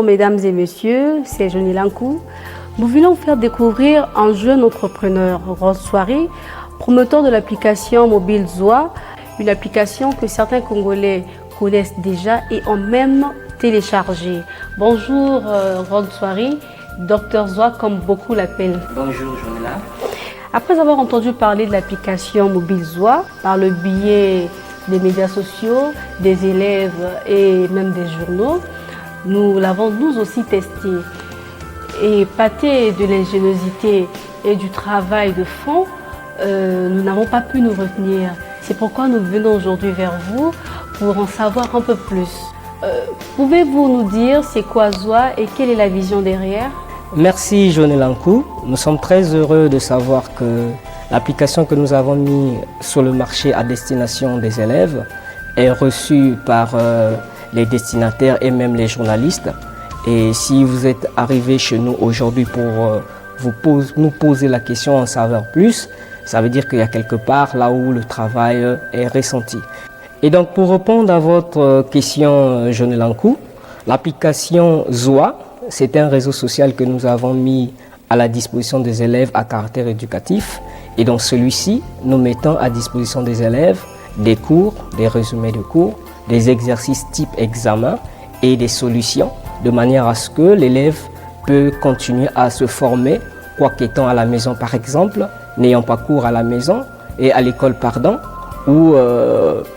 Bonjour mesdames et messieurs, c'est Johnny Lankou. Nous voulons faire découvrir un jeune entrepreneur, Rod Soirée, promoteur de l'application mobile Zoa, une application que certains Congolais connaissent déjà et ont même téléchargée. Bonjour Rod Soirée, Dr Zoa comme beaucoup l'appellent. Bonjour Johnny. Après avoir entendu parler de l'application mobile Zoa par le biais des médias sociaux, des élèves et même des journaux, nous l'avons nous aussi testé. Et pâté de l'ingéniosité et du travail de fond, nous n'avons pas pu nous retenir. C'est pourquoi nous venons aujourd'hui vers vous pour en savoir un peu plus. Pouvez-vous nous dire c'est quoi Zoa et quelle est la vision derrière? Merci Johnny Lankou. Nous sommes très heureux de savoir que l'application que nous avons mise sur le marché à destination des élèves est reçue par les destinataires et même les journalistes. Et si vous êtes arrivé chez nous aujourd'hui pour nous poser la question en savoir plus, ça veut dire qu'il y a quelque part là où le travail est ressenti. Et donc pour répondre à votre question Johnny Lankou, l'application Zoa, c'est un réseau social que nous avons mis à la disposition des élèves à caractère éducatif. Et dans celui-ci, nous mettons à disposition des élèves des cours, des résumés de cours, des exercices type examen et des solutions, de manière à ce que l'élève peut continuer à se former, quoi qu'étant à la maison par exemple, n'ayant pas cours à la maison et à l'école pardon, ou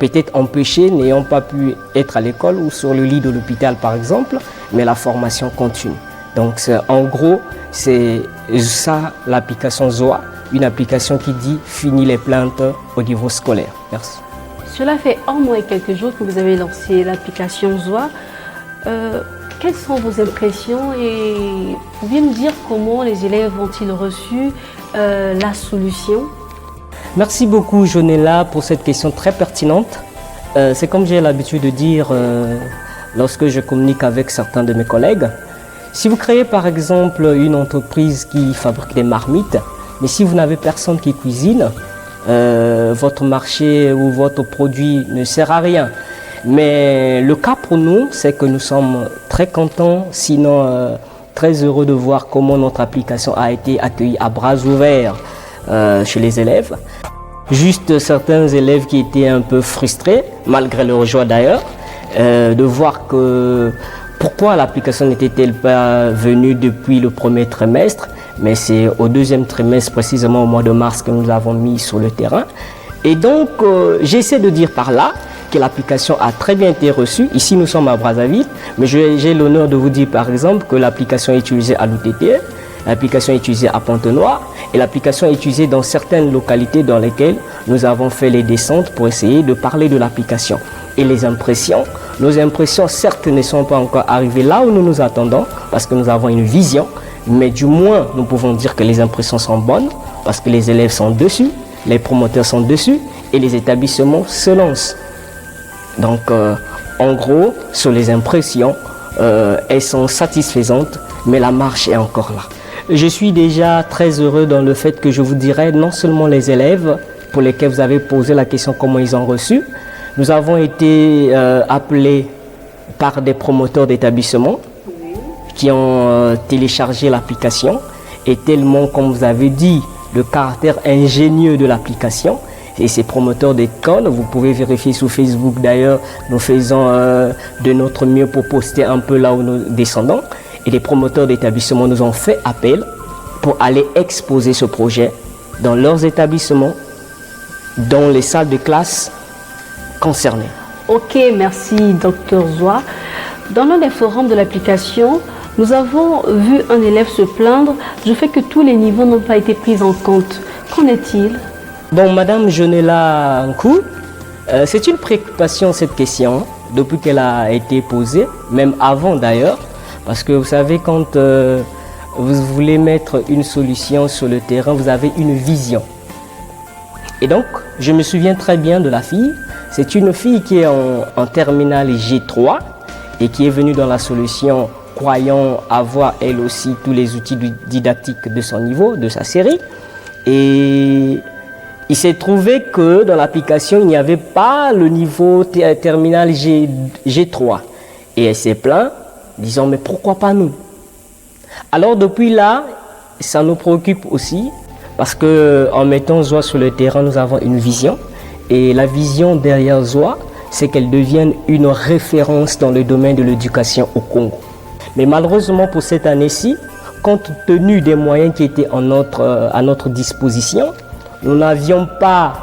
peut-être empêché, n'ayant pas pu être à l'école ou sur le lit de l'hôpital par exemple, mais la formation continue. Donc en gros, c'est ça l'application Zoa, une application qui dit « Fini les plaintes au niveau scolaire ». Merci. Cela fait un mois et quelques jours que vous avez lancé l'application Zoa. Quelles sont vos impressions et pouvez nous dire comment les élèves ont-ils reçu la solution? Merci beaucoup Jonella pour cette question très pertinente. C'est comme j'ai l'habitude de dire lorsque je communique avec certains de mes collègues. Si vous créez par exemple une entreprise qui fabrique des marmites, mais si vous n'avez personne qui cuisine, votre marché ou votre produit ne sert à rien. Mais le cas pour nous, c'est que nous sommes très contents, sinon très heureux de voir comment notre application a été accueillie à bras ouverts chez les élèves. Juste certains élèves qui étaient un peu frustrés, malgré leur joie d'ailleurs, de voir que pourquoi l'application n'était-elle pas venue depuis le premier trimestre, mais c'est au deuxième trimestre, précisément au mois de mars, que nous l'avons mis sur le terrain. Et donc, j'essaie de dire par là que l'application a très bien été reçue. Ici, nous sommes à Brazzaville, mais j'ai l'honneur de vous dire par exemple que l'application est utilisée à l'UTT, l'application est utilisée à Pointe-Noire et l'application est utilisée dans certaines localités dans lesquelles nous avons fait les descentes pour essayer de parler de l'application. Et les impressions, nos impressions certes ne sont pas encore arrivées là où nous nous attendons parce que nous avons une vision, mais du moins nous pouvons dire que les impressions sont bonnes parce que les élèves sont dessus, les promoteurs sont dessus et les établissements se lancent. Donc en gros, sur les impressions, elles sont satisfaisantes, mais la marche est encore là. Je suis déjà très heureux dans le fait que je vous dirai non seulement les élèves pour lesquels vous avez posé la question comment ils ont reçu. Nous avons été appelés par des promoteurs d'établissements qui ont téléchargé l'application et tellement, comme vous avez dit, le caractère ingénieux de l'application. Et ces promoteurs d'école, vous pouvez vérifier sur Facebook d'ailleurs, nous faisons de notre mieux pour poster un peu là où nous descendons. Et les promoteurs d'établissements nous ont fait appel pour aller exposer ce projet dans leurs établissements, dans les salles de classe concernées. Ok, merci Dr Zoa. Dans l'un des forums de l'application, nous avons vu un élève se plaindre du fait que tous les niveaux n'ont pas été pris en compte. Qu'en est-il? Bon, Madame Jonella Nkou, c'est une préoccupation cette question depuis qu'elle a été posée, même avant d'ailleurs. Parce que vous savez, quand vous voulez mettre une solution sur le terrain, vous avez une vision. Et donc, je me souviens très bien de la fille. C'est une fille qui est en terminale G3 et qui est venue dans la solution croyant avoir elle aussi tous les outils didactiques de son niveau, de sa série. Et il s'est trouvé que dans l'application, il n'y avait pas le niveau terminal G3. Et elle s'est plainte disant mais pourquoi pas nous? Alors depuis là, ça nous préoccupe aussi parce qu'en mettant Zoa sur le terrain, nous avons une vision. Et la vision derrière Zoa, c'est qu'elle devienne une référence dans le domaine de l'éducation au Congo. Mais malheureusement pour cette année-ci, compte tenu des moyens qui étaient à notre disposition, nous n'avions pas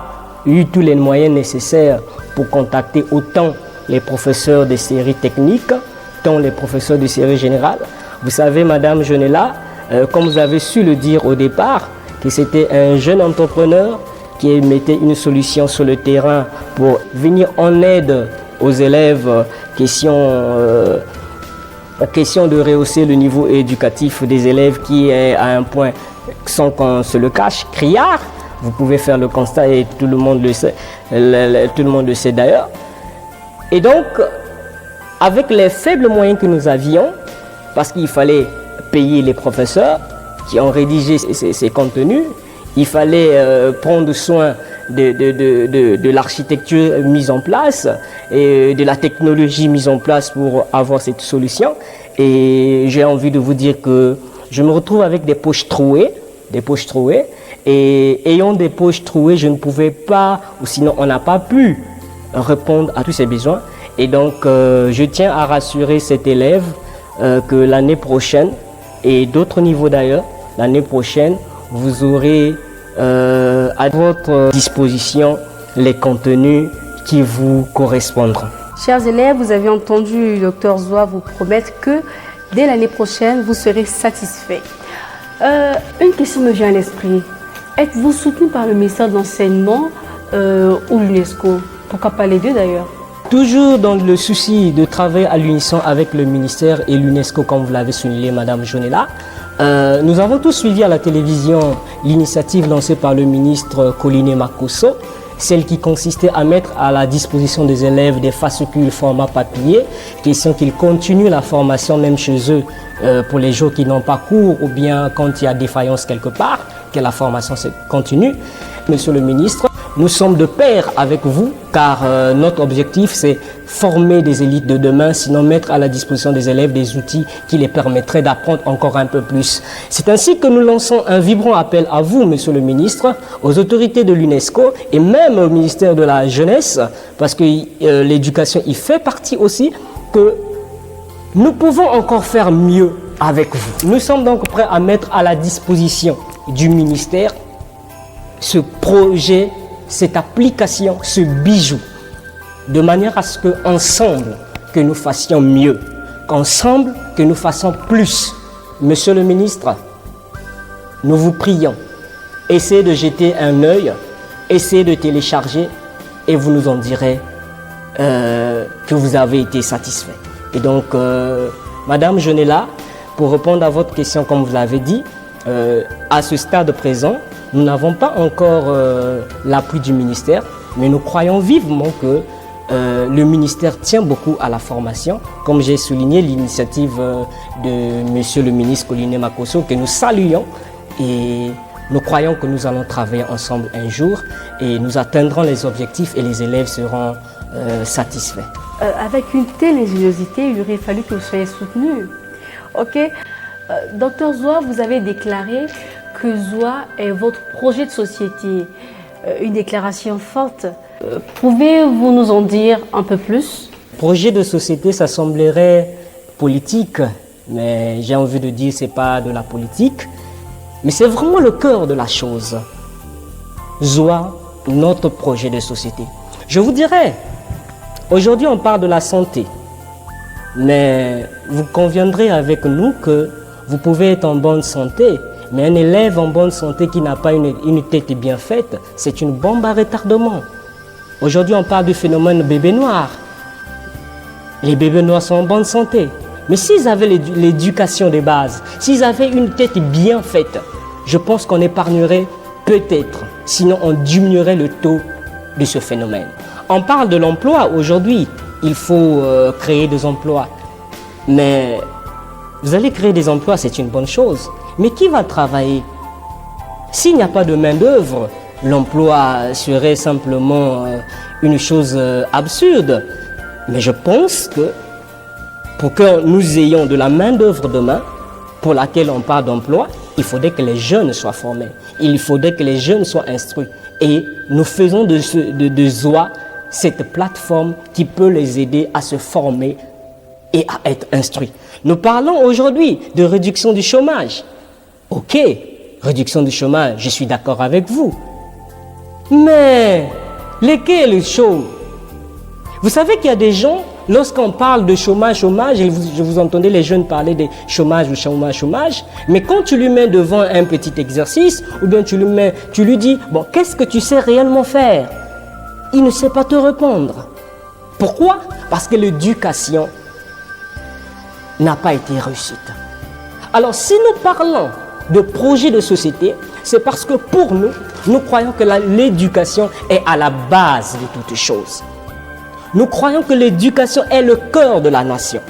eu tous les moyens nécessaires pour contacter autant les professeurs des séries techniques, tant les professeurs de série générale. Vous savez, Madame Jonella, comme vous avez su le dire au départ, que c'était un jeune entrepreneur qui mettait une solution sur le terrain pour venir en aide aux élèves, question de rehausser le niveau éducatif des élèves qui est à un point, sans qu'on se le cache, criard. Vous pouvez faire le constat et tout le monde le sait, tout le monde le sait d'ailleurs. Et donc, avec les faibles moyens que nous avions, parce qu'il fallait payer les professeurs qui ont rédigé ces contenus, il fallait prendre soin de l'architecture mise en place et de la technologie mise en place pour avoir cette solution. Et j'ai envie de vous dire que je me retrouve avec des poches trouées, et ayant des poches trouées, je ne pouvais pas, ou sinon on n'a pas pu répondre à tous ses besoins. Et donc je tiens à rassurer cet élève que l'année prochaine, et d'autres niveaux d'ailleurs, l'année prochaine, vous aurez à votre disposition les contenus qui vous correspondront. Chers élèves, vous avez entendu le Dr Zoa vous promettre que dès l'année prochaine, vous serez satisfaits. Une question me vient à l'esprit. Êtes-vous soutenu par le ministère de l'Enseignement ou l'UNESCO? Pourquoi pas les deux d'ailleurs? Toujours dans le souci de travailler à l'unisson avec le ministère et l'UNESCO, comme vous l'avez souligné, Madame Jonella, nous avons tous suivi à la télévision l'initiative lancée par le ministre Koliné Makosso, celle qui consistait à mettre à la disposition des élèves des fascicules format papier, question qu'ils continuent la formation même chez eux pour les jours qui n'ont pas cours ou bien quand il y a défaillance quelque part, que la formation continue. Monsieur le ministre, nous sommes de pair avec vous car notre objectif c'est former des élites de demain, sinon mettre à la disposition des élèves des outils qui les permettraient d'apprendre encore un peu plus. C'est ainsi que nous lançons un vibrant appel à vous, monsieur le ministre, aux autorités de l'UNESCO et même au ministère de la Jeunesse, parce que l'éducation y fait partie aussi, que nous pouvons encore faire mieux avec vous. Nous sommes donc prêts à mettre à la disposition du ministère ce projet, cette application, ce bijou, de manière à ce qu'ensemble, que nous fassions mieux, qu'ensemble, que nous fassions plus. Monsieur le ministre, nous vous prions, essayez de jeter un œil, essayez de télécharger et vous nous en direz que vous avez été satisfait. Et donc, Madame Jonella, pour répondre à votre question, comme vous l'avez dit, à ce stade présent, nous n'avons pas encore l'appui du ministère, mais nous croyons vivement que le ministère tient beaucoup à la formation. Comme j'ai souligné l'initiative de Monsieur le ministre Koliné Makosso, que nous saluons, et nous croyons que nous allons travailler ensemble un jour et nous atteindrons les objectifs et les élèves seront satisfaits. Avec une telle ingéniosité, il aurait fallu que vous soyez soutenu. Ok, Docteur Zoa, vous avez déclaré que Zoa est votre projet de société, une déclaration forte. Pouvez-vous nous en dire un peu plus? Projet de société, ça semblerait politique, mais j'ai envie de dire que ce n'est pas de la politique, mais c'est vraiment le cœur de la chose. Zoa, notre projet de société. Je vous dirais, aujourd'hui on parle de la santé, mais vous conviendrez avec nous que vous pouvez être en bonne santé, mais un élève en bonne santé qui n'a pas une tête bien faite, c'est une bombe à retardement. Aujourd'hui, on parle du phénomène bébé noir. Les bébés noirs sont en bonne santé. Mais s'ils avaient l'éducation de base, s'ils avaient une tête bien faite, je pense qu'on épargnerait peut-être, sinon on diminuerait le taux de ce phénomène. On parle de l'emploi aujourd'hui, il faut créer des emplois. Mais vous allez créer des emplois, c'est une bonne chose. Mais qui va travailler? S'il n'y a pas de main-d'œuvre, l'emploi serait simplement une chose absurde. Mais je pense que pour que nous ayons de la main-d'œuvre demain, pour laquelle on parle d'emploi, il faudrait que les jeunes soient formés. Il faudrait que les jeunes soient instruits. Et nous faisons de Zoa cette plateforme qui peut les aider à se former et à être instruits. Nous parlons aujourd'hui de réduction du chômage. Ok, réduction du chômage, je suis d'accord avec vous. Mais lesquels chôment? Vous savez qu'il y a des gens, lorsqu'on parle de chômage, et je vous entendais les jeunes parler de chômage ou chômage, mais quand tu lui mets devant un petit exercice, ou bien tu lui dis, bon, qu'est-ce que tu sais réellement faire? Il ne sait pas te répondre. Pourquoi? Parce que l'éducation n'a pas été réussite. Alors, si nous parlons de projet de société, c'est parce que pour nous, nous croyons que l'éducation est à la base de toutes choses. Nous croyons que l'éducation est le cœur de la nation.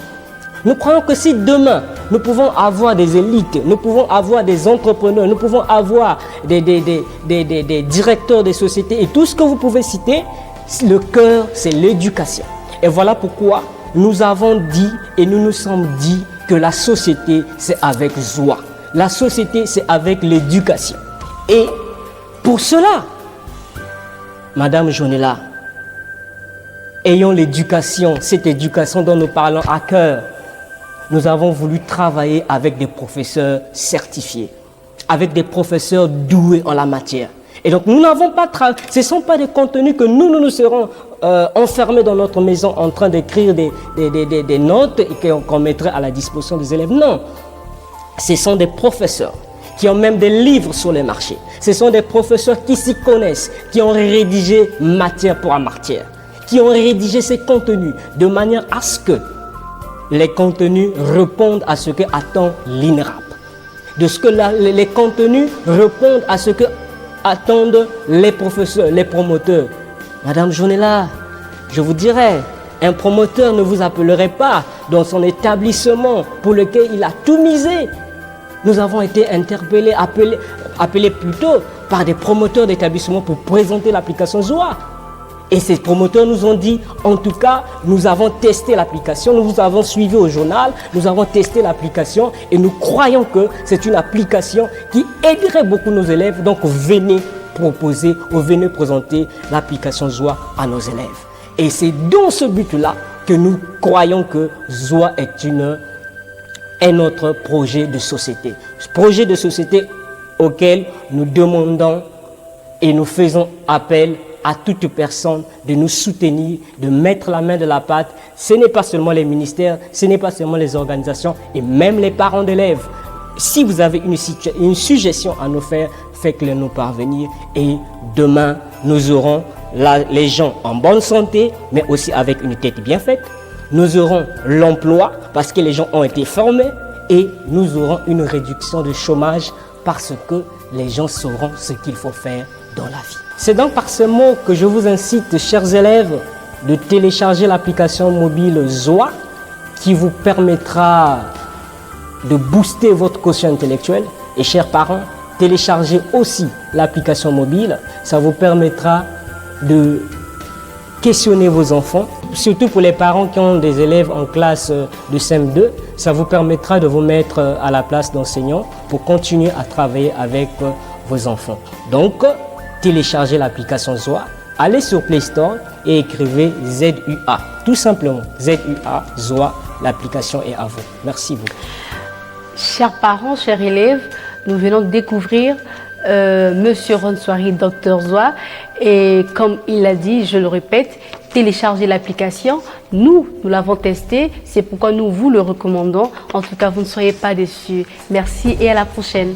Nous croyons que si demain, nous pouvons avoir des élites, nous pouvons avoir des entrepreneurs, nous pouvons avoir des directeurs des sociétés et tout ce que vous pouvez citer, le cœur, c'est l'éducation. Et voilà pourquoi nous avons dit et nous nous sommes dit que la société, c'est avec Zoa. La société, c'est avec l'éducation. Et pour cela, Madame Jonella, ayant l'éducation, cette éducation dont nous parlons à cœur, nous avons voulu travailler avec des professeurs certifiés, avec des professeurs doués en la matière. Et donc, nous n'avons pas ce ne sont pas des contenus que nous serons enfermés dans notre maison en train d'écrire des notes et qu'on mettrait à la disposition des élèves. Non, ce sont des professeurs qui ont même des livres sur les marchés. Ce sont des professeurs qui s'y connaissent, qui ont rédigé matière pour matière, qui ont rédigé ces contenus de manière à ce que les contenus répondent à ce que attend l'INRAP, de ce que les contenus répondent à ce que attendent les professeurs, les promoteurs. Madame Jonella, je vous dirais, un promoteur ne vous appellerait pas dans son établissement pour lequel il a tout misé. Nous avons été interpellés, appelés plutôt par des promoteurs d'établissements pour présenter l'application Zoa. Et ces promoteurs nous ont dit, en tout cas, nous avons testé l'application, nous vous avons suivi au journal, nous avons testé l'application et nous croyons que c'est une application qui aiderait beaucoup nos élèves. Donc venez proposer ou venez présenter l'application Zoa à nos élèves. Et c'est dans ce but-là que nous croyons que Zoa est notre projet de société. Ce projet de société auquel nous demandons et nous faisons appel à toute personne de nous soutenir, de mettre la main de la pâte. Ce n'est pas seulement les ministères, ce n'est pas seulement les organisations et même les parents d'élèves. Si vous avez une suggestion à nous faire, faites-le nous parvenir et demain, nous aurons les gens en bonne santé, mais aussi avec une tête bien faite. Nous aurons l'emploi parce que les gens ont été formés et nous aurons une réduction du chômage parce que les gens sauront ce qu'il faut faire dans la vie. C'est donc par ce mot que je vous incite, chers élèves, de télécharger l'application mobile Zoa qui vous permettra de booster votre quotient intellectuel. Et chers parents, téléchargez aussi l'application mobile. Ça vous permettra de questionner vos enfants, surtout pour les parents qui ont des élèves en classe de CM2. Ça vous permettra de vous mettre à la place d'enseignants pour continuer à travailler avec vos enfants. Donc, téléchargez l'application Zoa, allez sur Play Store et écrivez ZUA. Tout simplement, ZUA, Zoa, l'application est à vous. Merci beaucoup. Chers parents, chers élèves, nous venons de découvrir Monsieur Ronswari, Dr Zoa. Et comme il l'a dit, je le répète, téléchargez l'application. Nous l'avons testé, c'est pourquoi nous vous le recommandons. En tout cas, vous ne soyez pas déçus. Merci et à la prochaine.